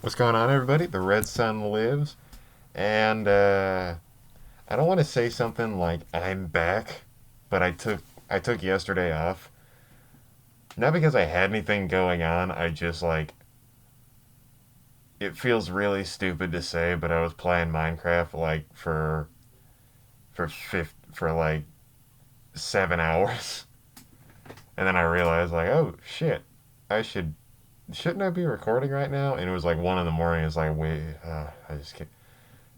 What's going on, everybody? The RedSon lives, and I don't want to say something like I'm back, but I took yesterday off. Not because I had anything going on. I just like it feels really stupid to say, but I was playing Minecraft like for like 7 hours, and then I realized like, oh shit, I shouldn't I be recording right now? And it was like 1 in the morning. It's like wait, I just can't.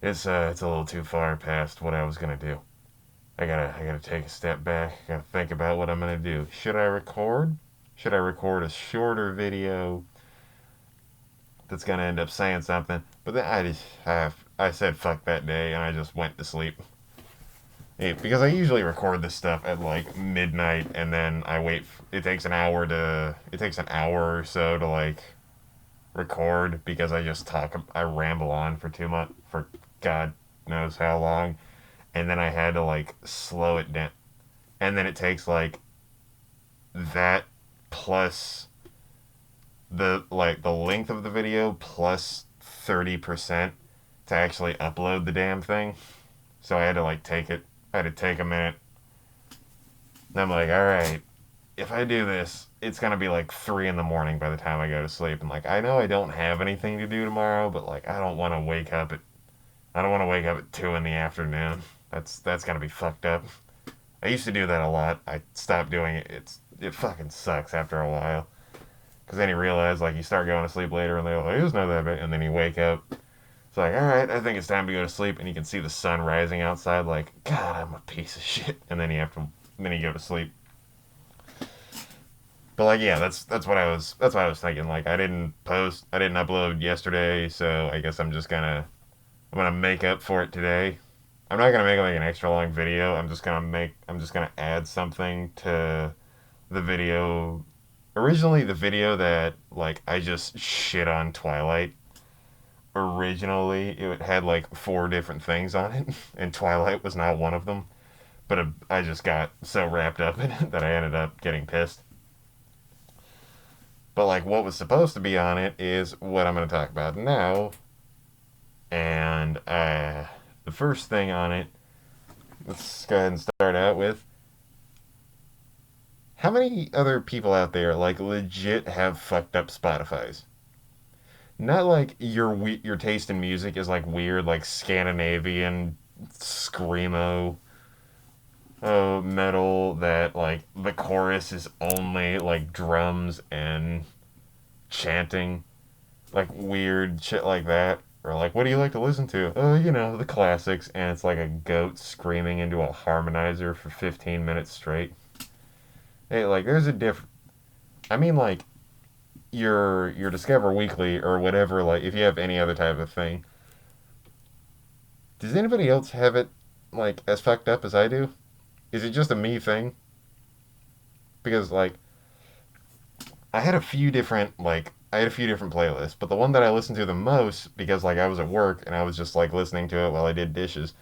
It's a little too far past what I was gonna do. I gotta take a step back. I gotta think about what I'm gonna do. Should I record? Should I record a shorter video that's gonna end up saying something? But then I said fuck that day and I just went to sleep. Yeah, because I usually record this stuff at like midnight and then I wait. It takes an hour or so to like record because I ramble on for too much for God knows how long, and then I had to like slow it down, and then it takes like that plus the length of the video plus 30% to actually upload the damn thing. So I had to like take it. I had to take a minute. And I'm like, all right, if I do this, it's gonna be like 3 in the morning by the time I go to sleep. And like, I know I don't have anything to do tomorrow, but like, I don't want to wake up at 2 in the afternoon. That's gonna be fucked up. I used to do that a lot. I stopped doing it. It fucking sucks after a while. Because then you realize like you start going to sleep later and they're like, it's not that bad, and then you wake up. It's like, all right, I think it's time to go to sleep, and you can see the sun rising outside. Like, God, I'm a piece of shit. And then you go to sleep. But like, yeah, that's what I was thinking. Like, I didn't upload yesterday, so I guess I'm gonna make up for it today. I'm not gonna make like an extra long video. I'm just gonna add something to the video. Originally, the video that like I just shit on Twilight. Originally, it had like four different things on it, and Twilight was not one of them. But I just got so wrapped up in it that I ended up getting pissed. But like, what was supposed to be on it is what I'm gonna talk about now, and the first thing on it, let's go ahead and start out with how many other people out there like legit have fucked up Spotify's? Not like your taste in music is like weird, like Scandinavian screamo metal that like the chorus is only like drums and chanting, like weird shit like that. Or like, what do you like to listen to? Oh, the classics, and it's like a goat screaming into a harmonizer for 15 minutes straight. Hey, like, there's a I mean, like, your Discover Weekly or whatever. Like, if you have any other type of thing, does anybody else have it like as fucked up as I do? Is it just a me thing? Because like, I had a few different playlists, but the one that I listened to the most because like I was at work and I was just like listening to it while I did dishes.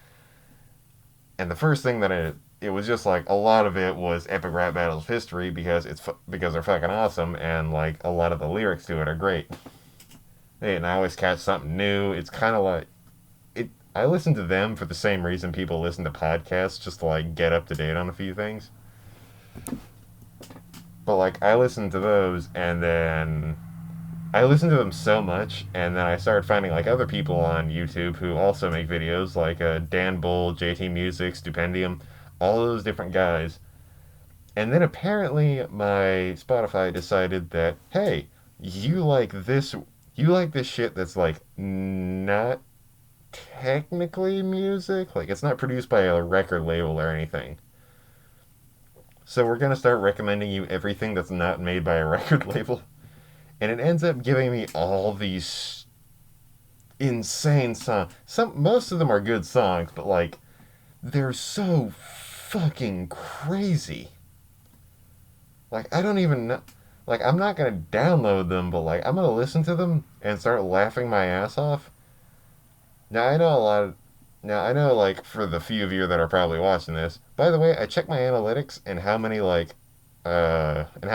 And the first thing that it was just like a lot of it was Epic Rap Battles history because they're fucking awesome and like a lot of the lyrics to it are great. Hey, and I always catch something new. It's kind of like it. I listen to them for the same reason people listen to podcasts, just to like get up to date on a few things. But like I listened to those and then I listened to them so much, and then I started finding like other people on YouTube who also make videos, like Dan Bull, JT Music, Stupendium, all those different guys. And then apparently my Spotify decided that, hey, you like this, you like this shit that's like not technically music, like it's not produced by a record label or anything. So we're gonna start recommending you everything that's not made by a record label, and it ends up giving me all these insane songs. Most of them are good songs, but like they're so fucking crazy. Like I don't even know. Like I'm not gonna download them, but like I'm gonna listen to them and start laughing my ass off. Now I know a lot of. Now I know like for the few of you that are probably watching this. By the way, I checked my analytics and how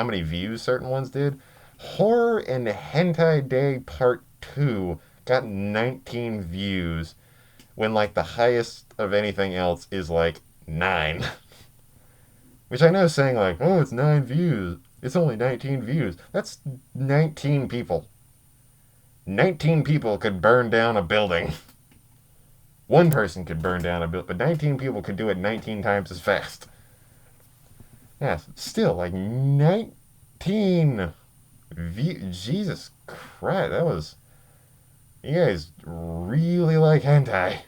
many views certain ones did. Horror and Hentai Day Part who got 19 views when like the highest of anything else is like 9. Which I know saying like, oh, it's 9 views. It's only 19 views. That's 19 people. 19 people could burn down a building. One person could burn down a building, but 19 people could do it 19 times as fast. Yeah, still, like 19 views. Jesus Christ, that was. You guys really like hentai.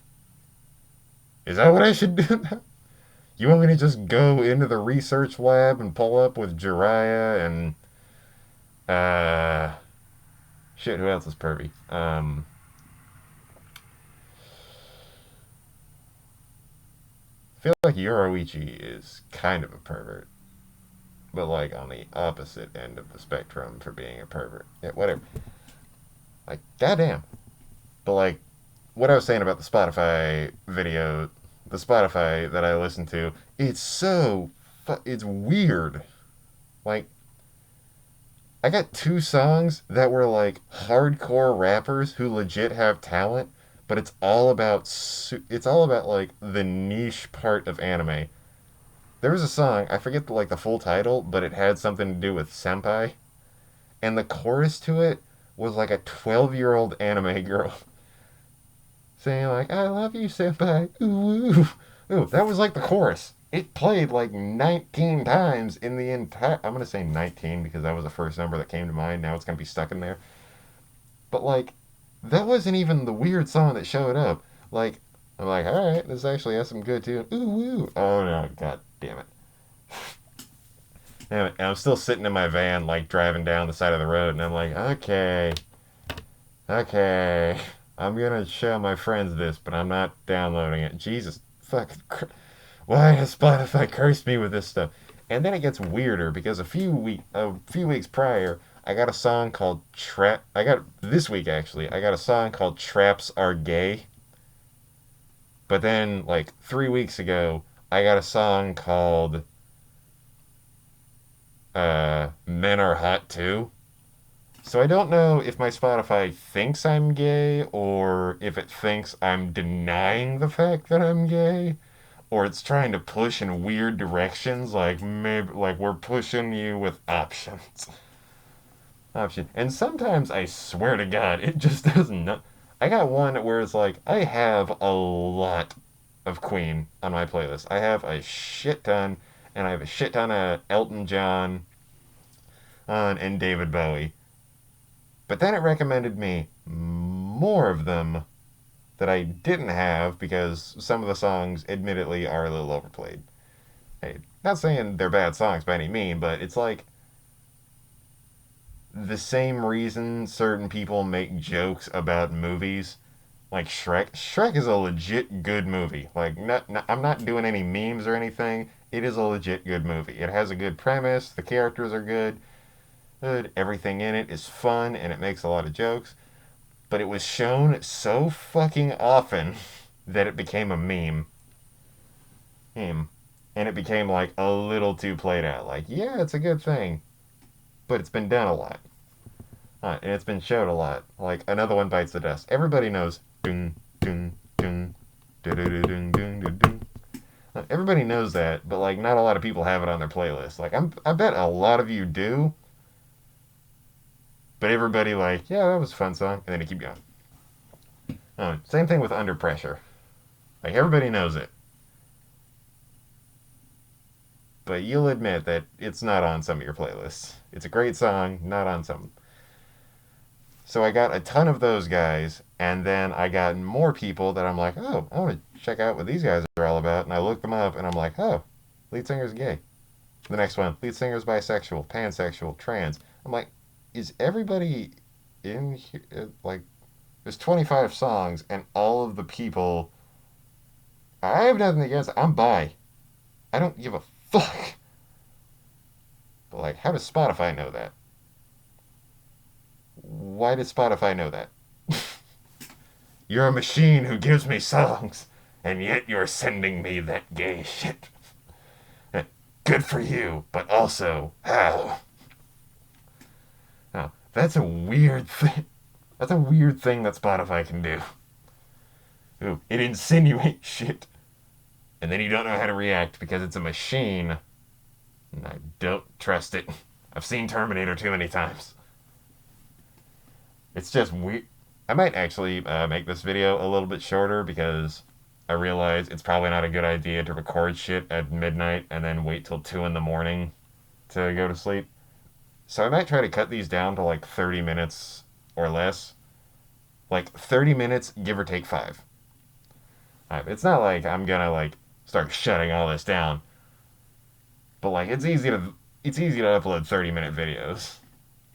Is that what I should do now? You want me to just go into the research lab and pull up with Jiraiya and shit, who else is pervy? I feel like Yoroichi is kind of a pervert, but like on the opposite end of the spectrum for being a pervert. Yeah, whatever. Like, goddamn. But like, what I was saying about the Spotify video, the Spotify that I listen to, it's so, it's weird. Like, I got 2 songs that were like hardcore rappers who legit have talent, but it's all about like the niche part of anime. There was a song, I forget like the full title, but it had something to do with senpai, and the chorus to it was like a 12-year-old anime girl saying like "I love you, senpai." Ooh, ooh, ooh. That was like the chorus. It played like 19 times in the entire. I'm gonna say 19 because that was the first number that came to mind. Now it's gonna be stuck in there. But like, that wasn't even the weird song that showed up. Like, I'm like, all right, this actually has some good tune. Ooh, ooh. Oh no, god damn it. Damn it. And I'm still sitting in my van, like driving down the side of the road, and I'm like, okay, okay. I'm gonna show my friends this, but I'm not downloading it. Jesus fucking Christ. Why has Spotify cursed me with this stuff? And then it gets weirder because a few weeks prior, I got a song called Trap. I got this week actually. I got a song called "Traps Are Gay." But then like 3 weeks ago, I got a song called "Men Are Hot Too." So I don't know if my Spotify thinks I'm gay or if it thinks I'm denying the fact that I'm gay, or it's trying to push in weird directions, like maybe like we're pushing you with options. And sometimes I swear to God, it just doesn't know. I got one where it's like I have a lot of Queen on my playlist. I have a shit ton, and I have a shit ton of Elton John and David Bowie. But then it recommended me more of them that I didn't have because some of the songs, admittedly, are a little overplayed. Hey, not saying they're bad songs by any mean, but it's like the same reason certain people make jokes about movies. Like Shrek. Shrek is a legit good movie. Like, I'm not doing any memes or anything. It is a legit good movie. It has a good premise. The characters are good. Everything in it is fun, and it makes a lot of jokes. But it was shown so fucking often that it became a meme. Meme. And it became like a little too played out. Like, yeah, it's a good thing, but it's been done a lot. And it's been showed a lot. Like, another one bites the dust. Everybody knows. Dun, dun, dun, dun, dun, dun, dun, dun, dun. Everybody knows that, but like, not a lot of people have it on their playlist. Like, I bet a lot of you do, but everybody like, yeah, that was a fun song, and then they keep going. Same thing with Under Pressure. Like, everybody knows it, but you'll admit that it's not on some of your playlists. It's a great song, not on some. So I got a ton of those guys, and then I got more people that I'm like, oh, I want to check out what these guys are all about, and I look them up, and I'm like, oh, lead singer's gay. The next one, lead singer's bisexual, pansexual, trans. I'm like, is everybody in here? Like, there's 25 songs, and all of the people. I have nothing against it. I'm bi. I don't give a fuck. But, like, how does Spotify know that? Why did Spotify know that? You're a machine who gives me songs, and yet you're sending me that gay shit. Good for you, but also, how? Now, that's a weird thing. That's a weird thing that Spotify can do. Ooh, it insinuates shit. And then you don't know how to react because it's a machine. And I don't trust it. I've seen Terminator too many times. It's just weird. I might actually make this video a little bit shorter because I realize it's probably not a good idea to record shit at midnight and then wait till 2 in the morning to go to sleep. So I might try to cut these down to like 30 minutes or less. Like 30 minutes, give or take 5. It's not like I'm gonna like start shutting all this down. But like it's easy to upload 30-minute videos.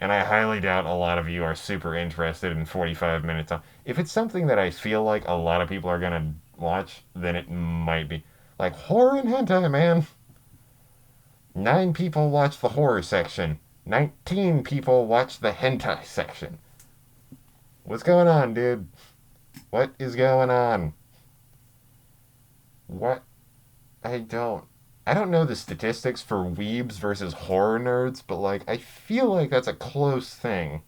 And I highly doubt a lot of you are super interested in 45 minutes. If it's something that I feel like a lot of people are gonna watch, then it might be. Like horror and hentai, man. 9 people watch the horror section. 19 people watch the hentai section. What's going on, dude? What is going on? What? I don't. I don't know the statistics for weebs versus horror nerds, but like I feel like that's a close thing.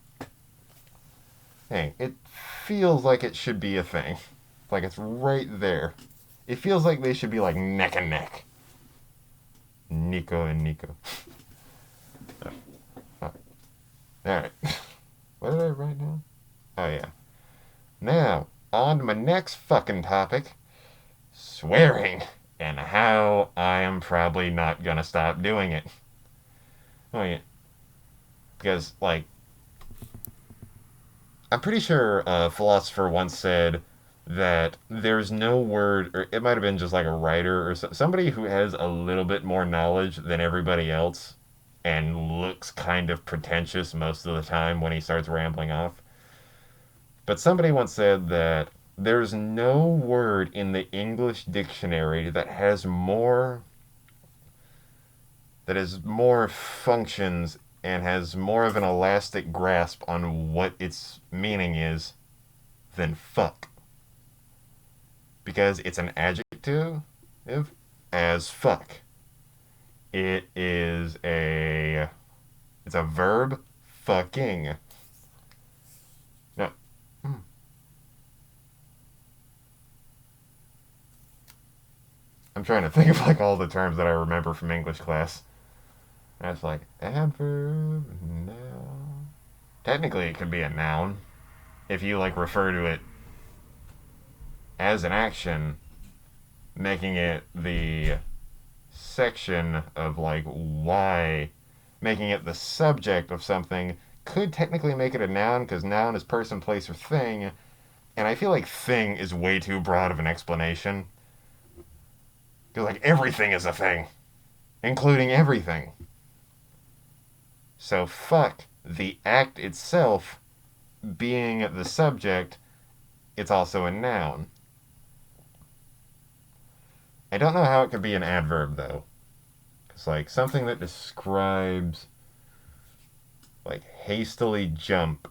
Hey, it feels like it should be a thing. Like it's right there. It feels like they should be like neck and neck. Nico and Nico. Alright. What did I write down? Oh yeah. Now, on to my next fucking topic. Swearing. And how I am probably not gonna stop doing it. Oh yeah. Because, like, I'm pretty sure a philosopher once said that there's no word, or it might have been just like a writer or somebody who has a little bit more knowledge than everybody else and looks kind of pretentious most of the time when he starts rambling off. But somebody once said that there's no word in the English dictionary that has more functions and has more of an elastic grasp on what its meaning is than fuck. Because it's an adjective as fuck. It's a verb, fucking. No. I'm trying to think of like all the terms that I remember from English class. That's like adverb, noun. Technically, it could be a noun if you like refer to it as an action, making it the section of like why, making it the subject of something could technically make it a noun because noun is person, place, or thing. And I feel like thing is way too broad of an explanation. Because like everything is a thing, including everything. So fuck the act itself being the subject, it's also a noun. I don't know how it could be an adverb though. It's like something that describes like hastily jump,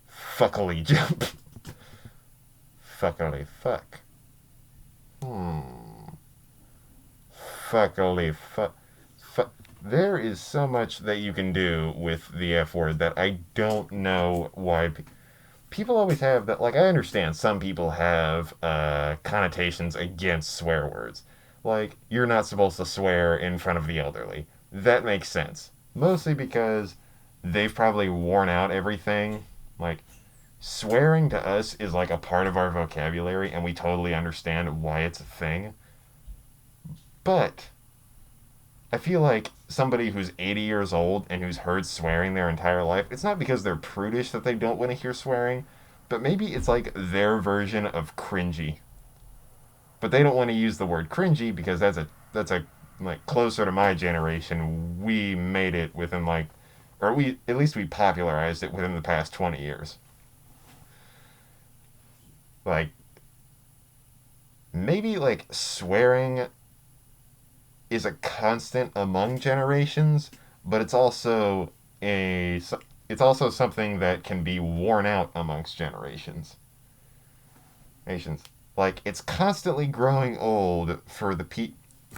fuckily jump. Fuckily fuck. Fuckily fuck. There is so much that you can do with the F word that I don't know why people always have that. Like, I understand some people have connotations against swear words. Like, you're not supposed to swear in front of the elderly. That makes sense. Mostly because they've probably worn out everything. Like, swearing to us is like a part of our vocabulary, and we totally understand why it's a thing. But I feel like somebody who's 80 years old and who's heard swearing their entire life, it's not because they're prudish that they don't want to hear swearing, but maybe it's like their version of cringy. But they don't want to use the word cringy because that's a like closer to my generation. We made it within like, or we at least we popularized it within the past 20 years. Like maybe like swearing is a constant among generations, but it's also something that can be worn out amongst generations. Nations. Like it's constantly growing old for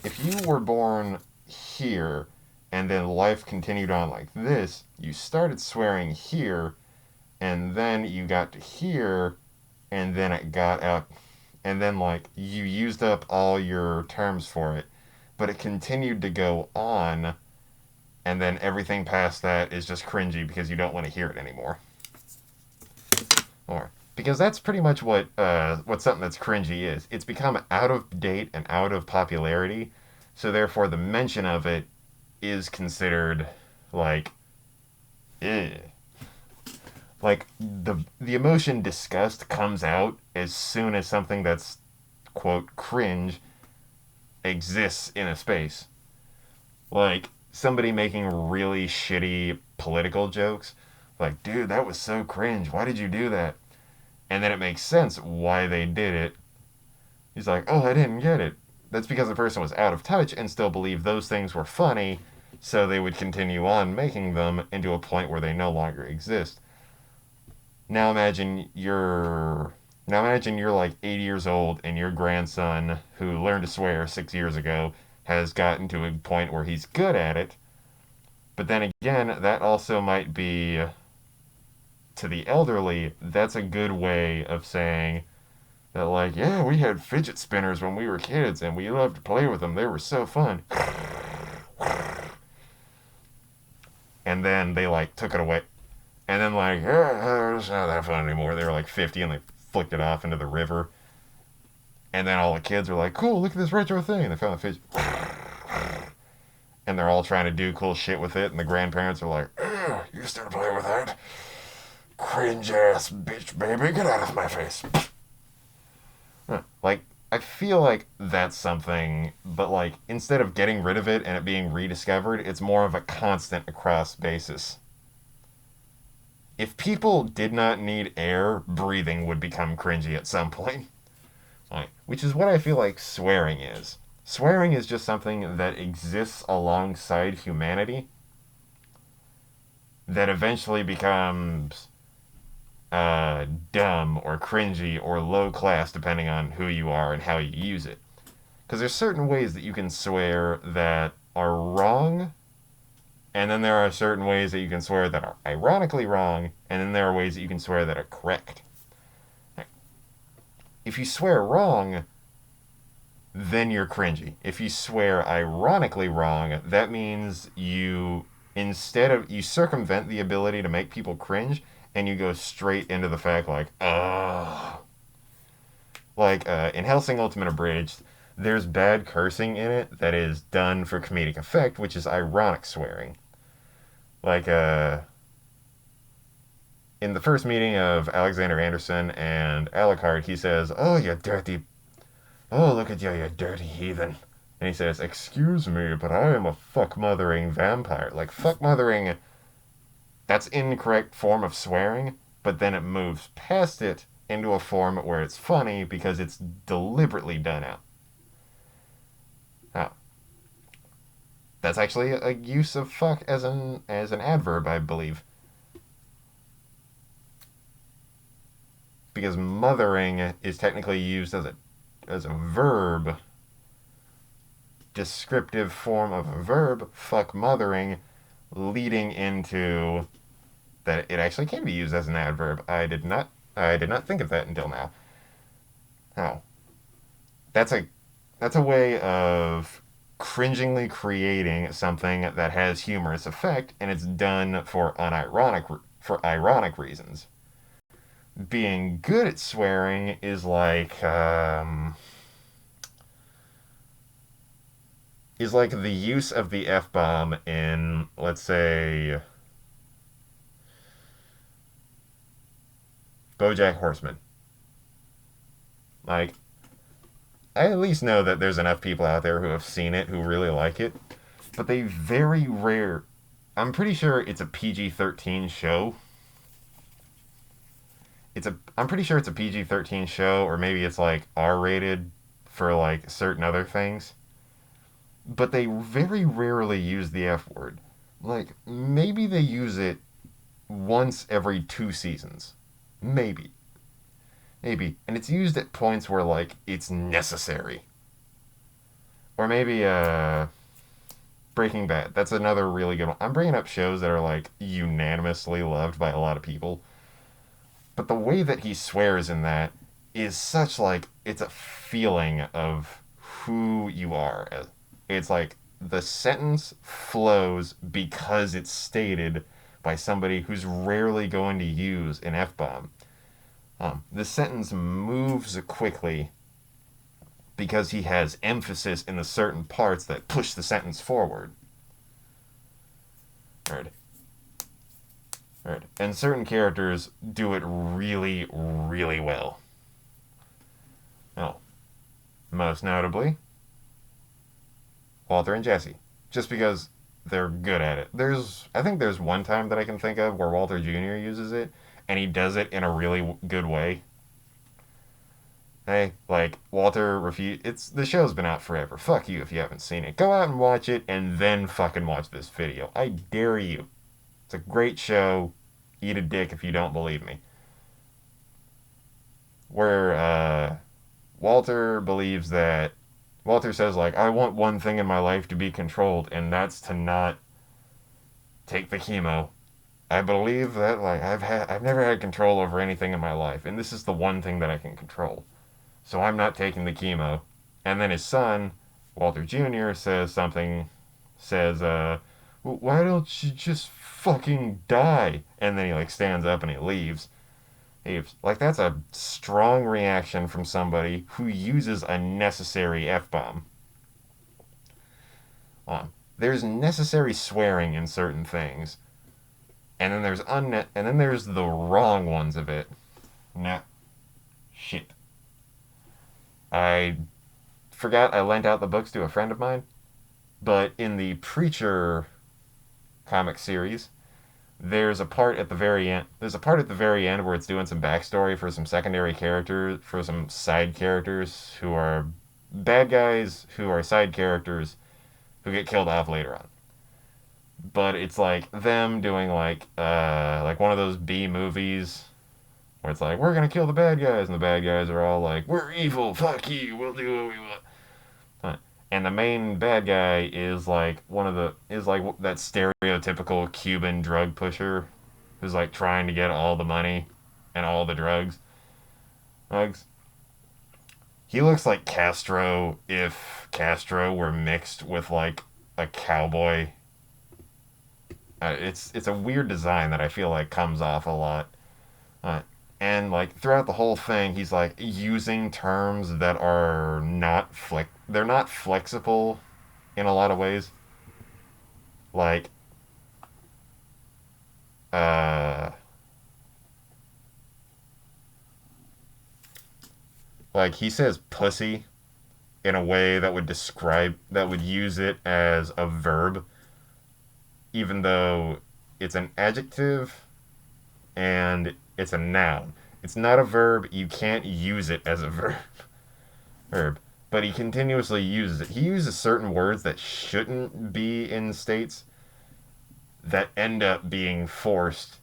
if you were born here and then life continued on like this, you started swearing here and then you got to here, and then it got out, and then like you used up all your terms for it, but it continued to go on, and then everything past that is just cringy because you don't want to hear it anymore. Or because that's pretty much what something that's cringy is. It's become out of date and out of popularity, so therefore the mention of it is considered like, eh. Like the emotion disgust comes out as soon as something that's quote cringe exists in a space. Like somebody making really shitty political jokes, like, dude, that was so cringe. Why did you do that? And then it makes sense why they did it. He's like, oh, I didn't get it. That's because the person was out of touch and still believed those things were funny, so they would continue on making them into a point where they no longer exist. Now imagine you're like 80 years old and your grandson who learned to swear 6 years ago has gotten to a point where he's good at it. But then again, that also might be to the elderly, that's a good way of saying that, like, yeah, we had fidget spinners when we were kids and we loved to play with them. They were so fun. And then they, like, took it away. And then, like, it's not that fun anymore. They were, like, 50 and they flicked it off into the river. And then all the kids were like, cool, look at this retro thing. And they found a fidget. And they're all trying to do cool shit with it. And the grandparents are like, you started playing with that? Cringe ass bitch, baby. Get out of my face. Like, I feel like that's something, but like, instead of getting rid of it and it being rediscovered, it's more of a constant across basis. If people did not need air, breathing would become cringy at some point. Like, which is what I feel like swearing is. Swearing is just something that exists alongside humanity that eventually becomes dumb or cringy or low class depending on who you are and how you use it. Because there's certain ways that you can swear that are wrong, and then there are certain ways that you can swear that are ironically wrong, and then there are ways that you can swear that are correct. If you swear wrong, then you're cringy. If you swear ironically wrong, that means you circumvent the ability to make people cringe and you go straight into the fact like, like in Hellsing Ultimate Abridged, there's bad cursing in it that is done for comedic effect, which is ironic swearing. Like in the first meeting of Alexander Anderson and Alucard, he says, "Oh, you dirty, oh look at you, you dirty heathen." And he says, "Excuse me, but I am a fuck-mothering vampire." Like, fuck-mothering, that's incorrect form of swearing, but then it moves past it into a form where it's funny because it's deliberately done out. Now, that's actually a use of fuck as an adverb, I believe. Because mothering is technically used as a verb, descriptive form of a verb, fuck mothering, leading into that it actually can be used as an adverb. I did not think of that until now. Now, that's a way of cringingly creating something that has humorous effect, and it's done for ironic reasons. Being good at swearing is like the use of the F bomb in, let's say, BoJack Horseman. Like, I at least know that there's enough people out there who have seen it who really like it, but they very rare. I'm pretty sure it's a PG-13 show. I'm pretty sure it's a PG-13 show, or maybe it's like R-rated for like certain other things. But they very rarely use the F word. Like, maybe they use it once every 2 seasons. Maybe. Maybe. And it's used at points where, like, it's necessary. Or maybe, Breaking Bad. That's another really good one. I'm bringing up shows that are, like, unanimously loved by a lot of people. But the way that he swears in that is such like it's a feeling of who you are. It's like the sentence flows because it's stated by somebody who's rarely going to use an F bomb. The sentence moves quickly because he has emphasis in the certain parts that push the sentence forward. Right. Right. And certain characters do it really, really well. Now, most notably, Walter and Jesse. Just because they're good at it. I think there's one time that I can think of where Walter Jr. uses it, and he does it in a really good way. Hey, like Walter refuse. It's the show's been out forever. Fuck you if you haven't seen it. Go out and watch it, and then fucking watch this video. I dare you. It's a great show. Eat a dick if you don't believe me. Where Walter believes that Walter says like I want one thing in my life to be controlled, and that's to not take the chemo. I believe that like I've never had control over anything in my life, and this is the one thing that I can control. So I'm not taking the chemo. And then his son, Walter Jr., says, why don't you just fucking die? And then he like stands up and he leaves. Like that's a strong reaction from somebody who uses a necessary F bomb. There's necessary swearing in certain things, and then there's the wrong ones of it. Nah, shit. I forgot I lent out the books to a friend of mine, but in the Preacher comic series, there's a part at the very end. There's a part at the very end where it's doing some backstory for some secondary characters, for some side characters who are bad guys who are side characters who get killed off later on. But it's like them doing like one of those B movies where it's like we're gonna kill the bad guys, and the bad guys are all like we're evil, fuck you, we'll do what we want. And the main bad guy is like that stereotypical Cuban drug pusher who's like trying to get all the money and all the drugs. He looks like Castro if Castro were mixed with like a cowboy. It's a weird design that I feel like comes off a lot. Uh, and like throughout the whole thing, he's like using terms that are they're not flexible in a lot of ways. Like uh like he says pussy in a way that would use it as a verb even though it's an adjective and it's a noun. It's not a verb. You can't use it as a verb. But he continuously uses it. He uses certain words that shouldn't be in states that end up being forced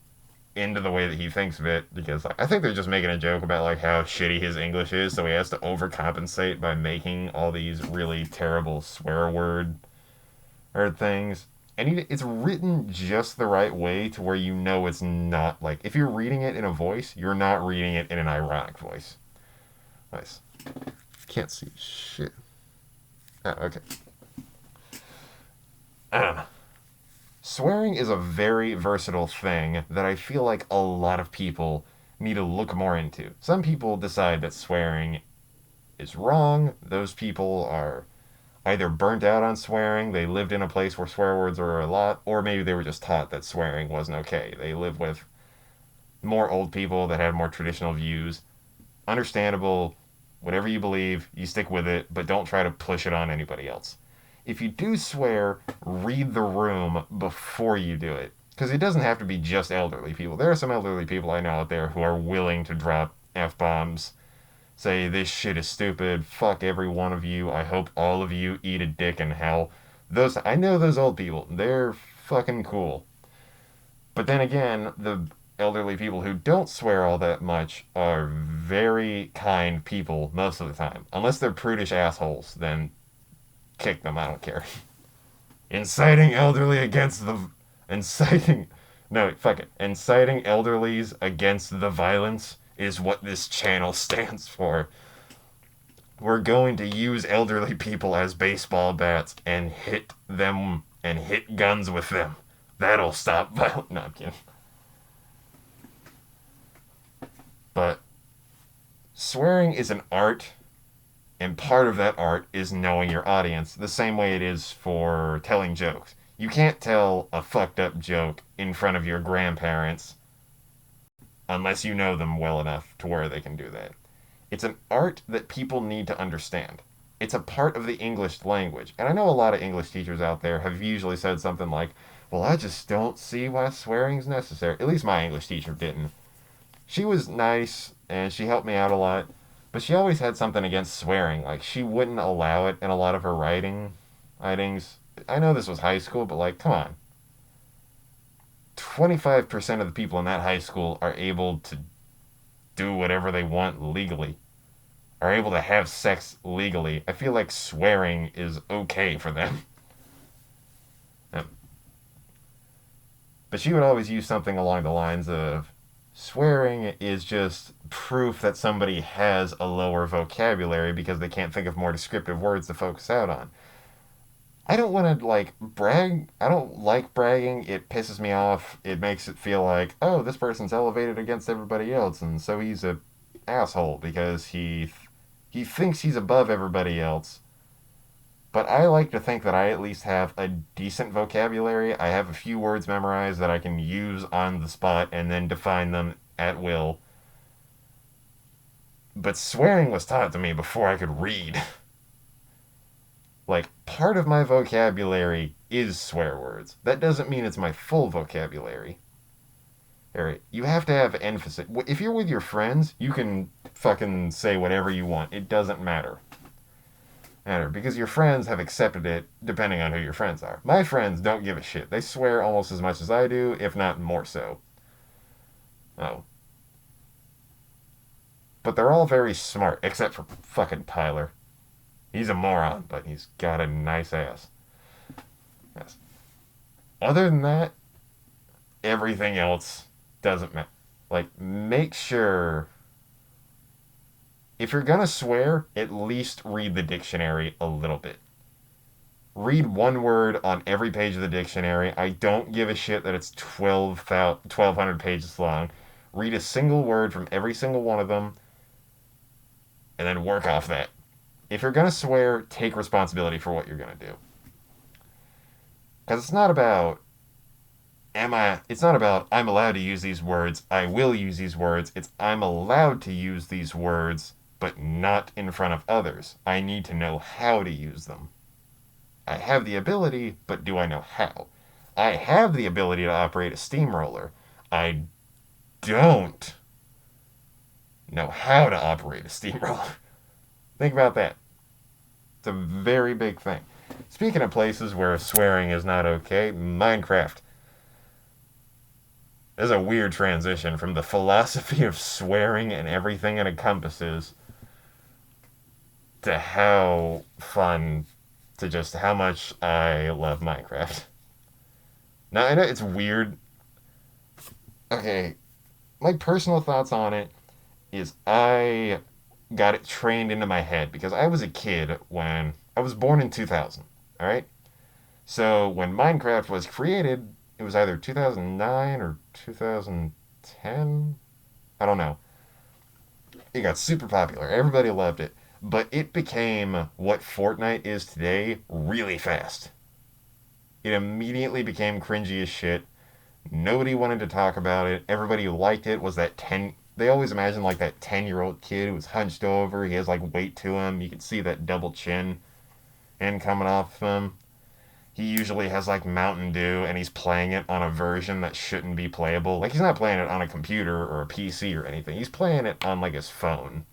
into the way that he thinks of it because like, I think they're just making a joke about like how shitty his English is, so he has to overcompensate by making all these really terrible swear word or things. And it's written just the right way to where you know it's not like if you're reading it in a voice, you're not reading it in an ironic voice. Nice. Can't see shit. Oh, okay. I don't know. Swearing is a very versatile thing that I feel like a lot of people need to look more into. Some people decide that swearing is wrong. Those people are either burnt out on swearing, they lived in a place where swear words were a lot, or maybe they were just taught that swearing wasn't okay. They live with more old people that had more traditional views. Understandable, whatever you believe, you stick with it, but don't try to push it on anybody else. If you do swear, read the room before you do it. Because it doesn't have to be just elderly people. There are some elderly people I know out there who are willing to drop F bombs, say this shit is stupid, fuck every one of you, I hope all of you eat a dick in hell. I know those old people. They're fucking cool. But then again, the elderly people who don't swear all that much are very kind people most of the time. Unless they're prudish assholes, then kick them, I don't care. Inciting elderly against the inciting No, fuck it. Inciting elderlies against the violence is what this channel stands for. We're going to use elderly people as baseball bats and hit them and hit guns with them. That'll stop violence. No, I'm kidding. But swearing is an art, and part of that art is knowing your audience, the same way it is for telling jokes. You can't tell a fucked up joke in front of your grandparents unless you know them well enough to where they can do that. It's an art that people need to understand. It's a part of the English language. And I know a lot of English teachers out there have usually said something like, well, I just don't see why swearing's necessary. At least my English teacher didn't. She was nice and she helped me out a lot, but she always had something against swearing. Like, she wouldn't allow it in a lot of her writings. I know this was high school, but like, come on. 25% of the people in that high school are able to do whatever they want legally, are able to have sex legally. I feel like swearing is okay for them. But she would always use something along the lines of swearing is just proof that somebody has a lower vocabulary because they can't think of more descriptive words to focus out on. I don't want to like brag. I don't like bragging. It pisses me off. It makes it feel like, oh, this person's elevated against everybody else, and so he's a asshole because he thinks he's above everybody else. But I like to think that I at least have a decent vocabulary. I have a few words memorized that I can use on the spot and then define them at will. But swearing was taught to me before I could read. Like, part of my vocabulary is swear words. That doesn't mean it's my full vocabulary. Alright, you have to have emphasis. If you're with your friends, you can fucking say whatever you want. It doesn't matter because your friends have accepted it depending on who your friends are. My friends don't give a shit. They swear almost as much as I do, if not more so. Oh. But they're all very smart, except for fucking Tyler. He's a moron, but he's got a nice ass. Yes. Other than that, everything else doesn't matter. Like, make sure if you're gonna swear, at least read the dictionary a little bit. Read one word on every page of the dictionary. I don't give a shit that it's 1,200 pages long. Read a single word from every single one of them, and then work off that. If you're gonna swear, take responsibility for what you're gonna do. Because it's not about I'm allowed to use these words, I will use these words. It's I'm allowed to use these words, but not in front of others. I need to know how to use them. I have the ability, but do I know how? I have the ability to operate a steamroller. I don't know how to operate a steamroller. Think about that. It's a very big thing. Speaking of places where swearing is not okay, Minecraft. There's a weird transition from the philosophy of swearing and everything it encompasses to how fun, to just how much I love Minecraft. Now, I know it's weird. Okay, my personal thoughts on it is I got it trained into my head because I was a kid when I was born in 2000. All right? So when Minecraft was created, it was either 2009 or 2010. I don't know. It got super popular. Everybody loved it. But it became what Fortnite is today really fast. It immediately became cringy as shit. Nobody wanted to talk about it. Everybody who liked it was that 10. They always imagine like that 10-year-old kid who was hunched over. He has like weight to him. You can see that double chin and coming off him. He usually has like Mountain Dew and he's playing it on a version that shouldn't be playable. Like he's not playing it on a computer or a PC or anything. He's playing it on like his phone.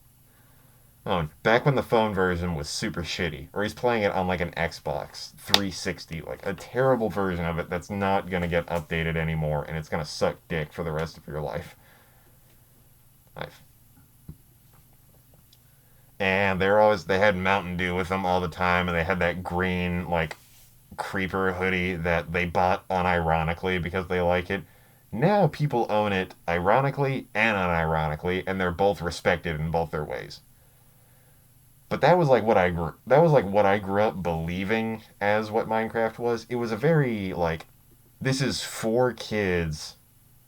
Oh, back when the phone version was super shitty. Or he's playing it on like an Xbox 360, like a terrible version of it that's not gonna get updated anymore and it's gonna suck dick for the rest of your life. Life. And they had Mountain Dew with them all the time and they had that green like creeper hoodie that they bought unironically because they like it. Now people own it ironically and unironically, and they're both respected in both their ways. But that was like what I grew up believing as what Minecraft was. It was a very like, this is for kids.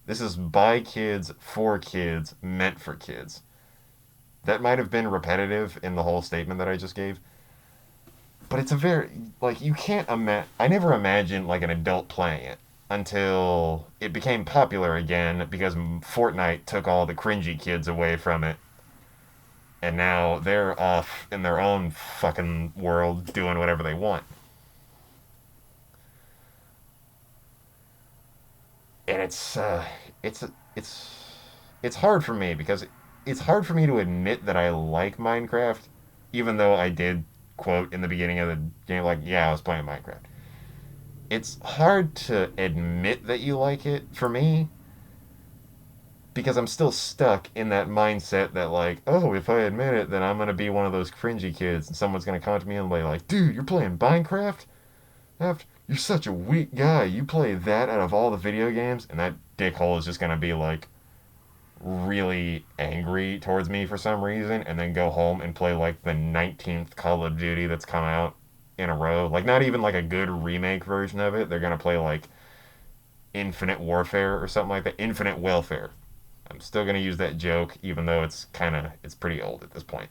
This is by kids for kids, meant for kids. That might have been repetitive in the whole statement that I just gave, but it's a very like, you can't imagine. I never imagined like an adult playing it until it became popular again because Fortnite took all the cringy kids away from it, and now they're off in their own fucking world doing whatever they want. And it's it's it's hard for me because it's hard for me to admit that I like Minecraft, even though I did quote in the beginning of the game like, yeah, I was playing Minecraft. It's hard to admit that you like it for me because I'm still stuck in that mindset that like, oh, if I admit it, then I'm gonna be one of those cringy kids, and someone's gonna come to me and be like, dude, you're playing Minecraft? After you're such a weak guy. You play that out of all the video games, and that dickhole is just gonna be like really angry towards me for some reason, and then go home and play like the 19th Call of Duty that's come out in a row. Like not even like a good remake version of it. They're gonna play like Infinite Warfare or something like that. Infinite Welfare. I'm still gonna use that joke, even though it's pretty old at this point.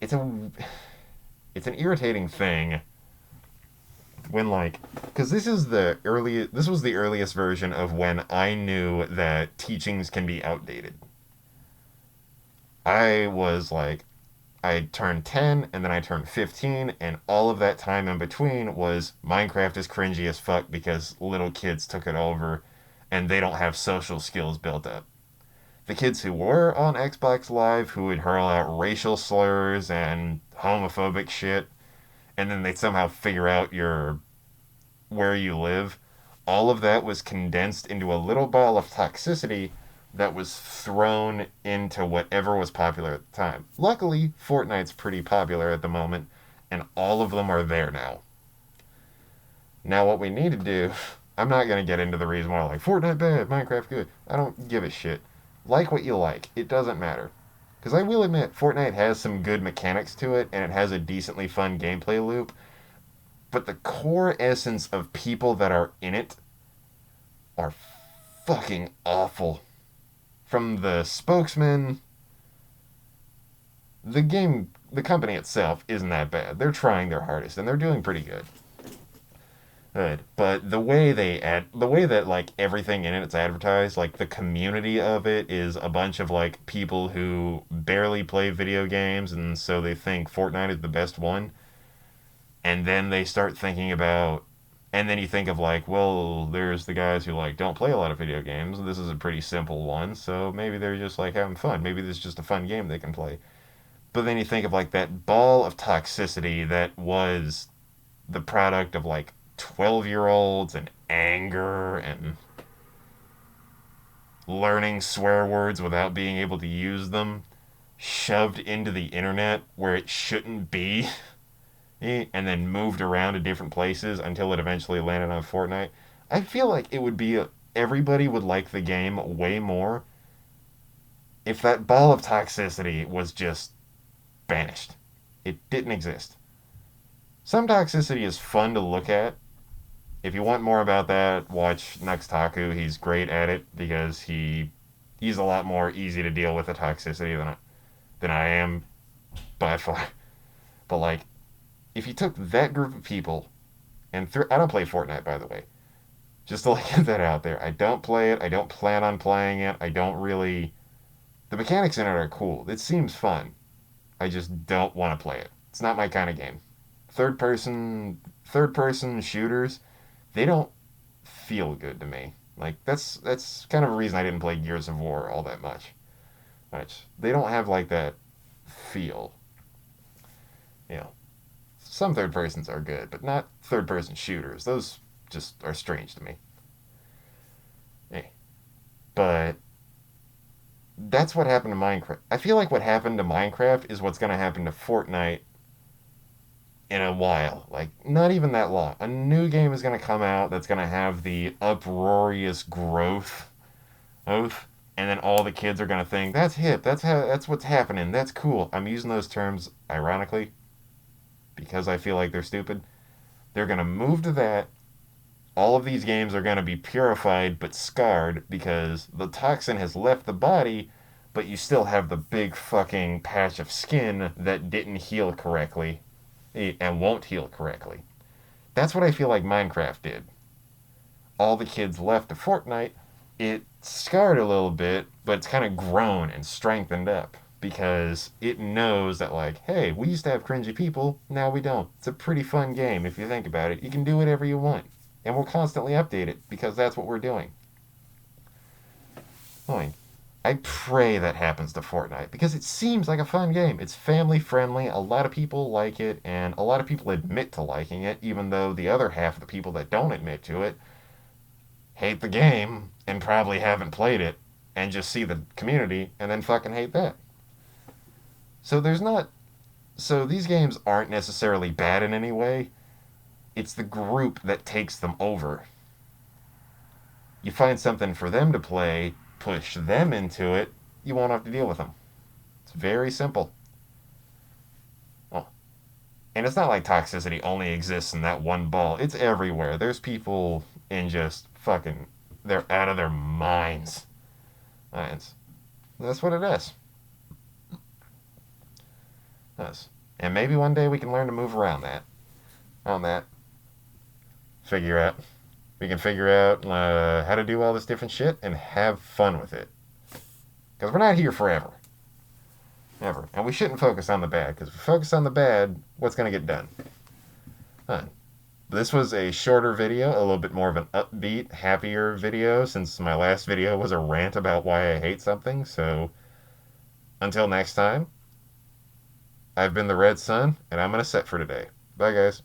It's a it's an irritating thing when like, because this was the earliest version of when I knew that teachings can be outdated. I was like, I turned 10 and then I turned 15, and all of that time in between was Minecraft is cringy as fuck because little kids took it over and they don't have social skills built up. The kids who were on Xbox Live who would hurl out racial slurs and homophobic shit, and then they'd somehow figure out where you live, all of that was condensed into a little ball of toxicity that was thrown into whatever was popular at the time. Luckily, Fortnite's pretty popular at the moment, and all of them are there now. Now, what we need to do, I'm not going to get into the reason why, like, Fortnite bad, Minecraft good. I don't give a shit. Like what you like, it doesn't matter. Because I will admit, Fortnite has some good mechanics to it, and it has a decently fun gameplay loop, but the core essence of people that are in it are fucking awful. From the spokesman, the company itself isn't that bad. They're trying their hardest and they're doing pretty good. Good, but the way that like everything in it's advertised, like the community of it is a bunch of like people who barely play video games, and so they think Fortnite is the best one, and then they start thinking about, and then you think of like, well, there's the guys who like don't play a lot of video games. This is a pretty simple one, so maybe they're just like having fun. Maybe this is just a fun game they can play. But then you think of like that ball of toxicity that was the product of like 12-year-olds and anger and learning swear words without being able to use them, shoved into the internet where it shouldn't be, and then moved around to different places until it eventually landed on Fortnite. I feel like it would be everybody would like the game way more if that ball of toxicity was just banished. It didn't exist. Some toxicity is fun to look at. If you want more about that, watch Nuxtaku. He's great at it because he's a lot more easy to deal with the toxicity than I am by far. But like, if you took that group of people and I don't play Fortnite, by the way, just to like get that out there. I don't play it. I don't plan on playing it. I don't really. The mechanics in it are cool. It seems fun. I just don't want to play it. It's not my kind of game. Third person shooters, they don't feel good to me. Like that's kind of a reason I didn't play Gears of War all that much. Much. They don't have like that feel. You know, some third persons are good, but not third person shooters. Those just are strange to me. Hey, but that's what happened to Minecraft. I feel like what happened to Minecraft is what's going to happen to Fortnite in a while. Like, not even that long. A new game is going to come out that's going to have the uproarious growth oath, and then all the kids are going to think, that's hip, that's what's happening, that's cool. I'm using those terms ironically because I feel like they're stupid. They're going to move to that. All of these games are going to be purified but scarred because the toxin has left the body, but you still have the big fucking patch of skin that didn't heal correctly and won't heal correctly. That's what I feel like Minecraft did. All the kids left to Fortnite. It scarred a little bit, but it's kind of grown and strengthened up because it knows that, like, hey, we used to have cringy people, now we don't. It's a pretty fun game if you think about it. You can do whatever you want, and we'll constantly update it because that's what we're doing. I pray that happens to Fortnite because it seems like a fun game. It's family friendly. A lot of people like it, and a lot of people admit to liking it, even though the other half of the people that don't admit to it hate the game and probably haven't played it and just see the community and then fucking hate that. So there's not. So these games aren't necessarily bad in any way. It's the group that takes them over. You find something for them to play, push them into it, you won't have to deal with them. It's very simple. Well, and it's not like toxicity only exists in that one ball. It's everywhere. There's people in just fucking, they're out of their minds. That's, that's what it is. Yes. And maybe one day we can learn to move around that. On that. Figure out. We can figure out how to do all this different shit and have fun with it. Because we're not here forever. Never. And we shouldn't focus on the bad. Because if we focus on the bad, what's going to get done? Huh. This was a shorter video, a little bit more of an upbeat, happier video, since my last video was a rant about why I hate something. So, until next time, I've been the RedSon, and I'm going to set for today. Bye, guys.